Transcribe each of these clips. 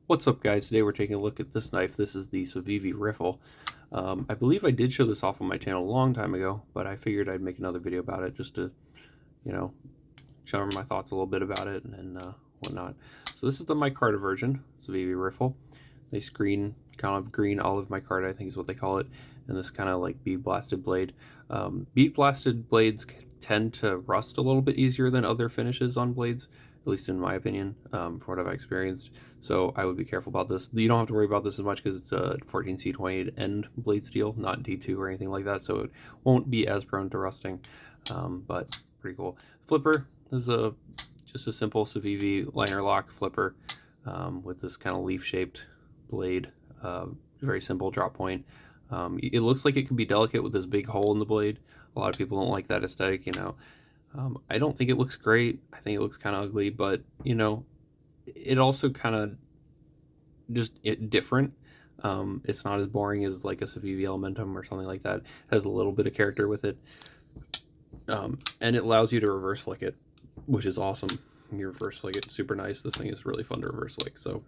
What's up, guys? Today we're taking a look at this knife. This is the Civivi Riffle. I believe I did show this off on my channel a long time ago, but I figured I'd make another video about it just to, you know, share my thoughts a little bit about it and whatnot. So this is the micarta version, Civivi Riffle. Nice green, kind of green olive micarta, I think is what they call it, and this kind of like bead blasted blade. Bead blasted blades tend to rust a little bit easier than other finishes on blades, at least in my opinion, from what I've experienced. So I would be careful about this. You don't have to worry about this as much because it's a 14C28 end blade steel, not D2 or anything like that, so it won't be as prone to rusting, but pretty cool. Flipper is just a simple Civivi liner lock flipper with this kind of leaf-shaped blade, very simple drop point. It looks like it could be delicate with this big hole in the blade. A lot of people don't like that aesthetic, you know. I don't think it looks great. I think it looks kind of ugly, but you know, it also kind of just different. It's not as boring as like a Civivi Elementum or something like that. It has a little bit of character with it, and it allows you to reverse flick it, which is awesome. You reverse flick it, super nice. This thing is really fun to reverse flick, so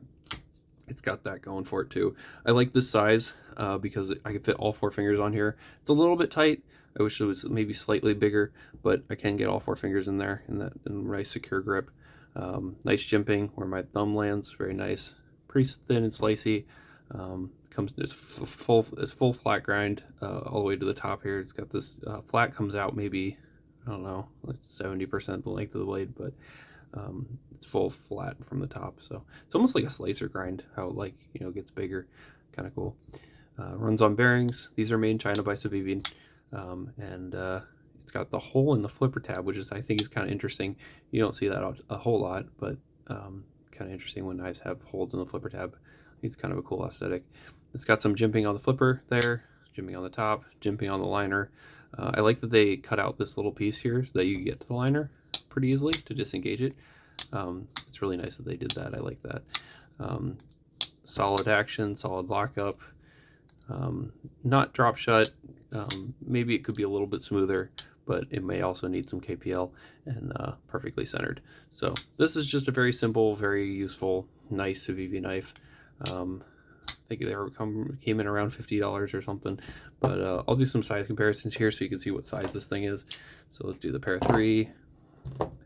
it's got that going for it too. I like this size because I can fit all 4 fingers on here. It's a little bit tight. I wish it was maybe slightly bigger, but I can get all 4 fingers in there in a nice secure grip. Nice jimping where my thumb lands, very nice. Pretty thin and slicey. It's full flat grind all the way to the top here. It's got this flat comes out maybe, I don't know, like 70% the length of the blade, but it's full flat from the top, so it's almost like a slicer grind, how it, like, you know, gets bigger. Kind of cool. Runs on bearings. These are made in China by Civivi, and it's got the hole in the flipper tab, which is, I think, is kind of interesting. You don't see that a whole lot, but kind of interesting when knives have holes in the flipper tab. It's kind of a cool aesthetic. It's got some jimping on the flipper there, jimping on the top, jimping on the liner. I like that they cut out this little piece here so that you get to the liner pretty easily to disengage it. It's really nice that they did that. I like that. Solid action, solid lockup, not drop shut. Maybe it could be a little bit smoother, but it may also need some KPL, and perfectly centered. So this is just a very simple, very useful, nice Civivi knife. I think they came in around $50 or something, but I'll do some size comparisons here so you can see what size this thing is. So let's do the Para 3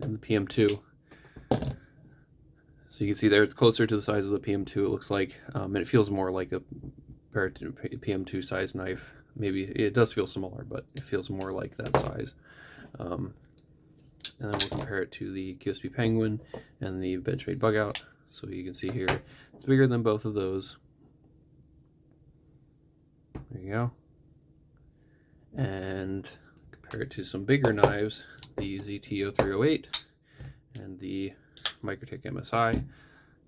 and the PM2. So you can see there it's closer to the size of the PM2, it looks like, and it feels more like a Para 2 PM2 size knife. Maybe it does feel smaller, but it feels more like that size. And then we'll compare it to the QSP Penguin and the Benchmade Bugout. So you can see here, it's bigger than both of those. There you go. And compare it to some bigger knives, the ZT-0308 and the Microtech MSI. You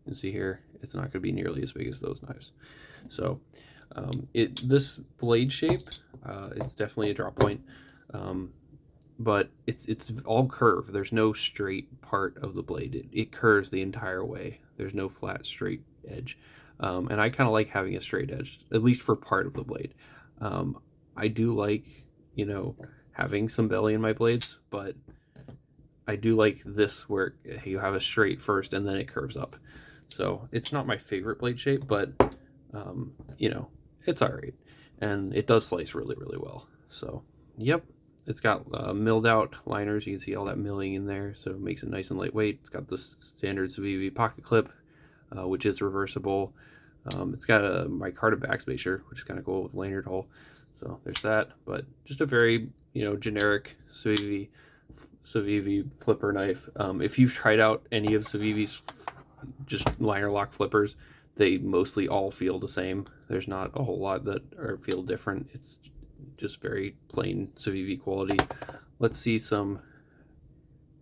can see here, it's not going to be nearly as big as those knives. So this blade shape, it's definitely a drop point, but it's all curved. There's no straight part of the blade. It curves the entire way. There's no flat straight edge, and I kind of like having a straight edge, at least for part of the blade. I do like, you know, having some belly in my blades, but I do like this where you have a straight first and then it curves up. So it's not my favorite blade shape, but you know, it's all right, and it does slice really, really well. So yep, it's got milled out liners. You can see all that milling in there, so it makes it nice and lightweight. It's got the standard Civivi pocket clip, which is reversible. It's got a micarta backspacer, which is kind of cool with lanyard hole. So there's that, but just a very, you know, generic Civivi flipper knife. If you've tried out any of Civivi's just liner lock flippers, they mostly all feel the same. There's not a whole lot that feel different. It's just very plain Civivi quality. Let's see some.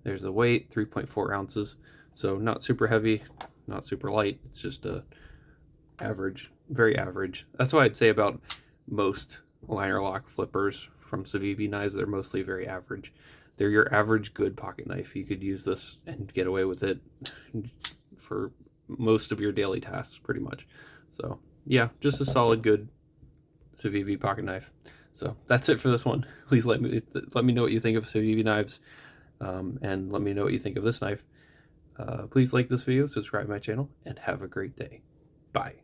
There's the weight, 3.4 ounces. So not super heavy, not super light. It's just a average, very average. That's what I'd say about most liner lock flippers from Civivi knives. They're mostly very average. They're your average good pocket knife. You could use this and get away with it for most of your daily tasks, pretty much. So yeah, just a solid, good Civivi pocket knife. So that's it for this one. Please let me know what you think of Civivi knives, and let me know what you think of this knife. Please like this video, subscribe to my channel, and have a great day. Bye.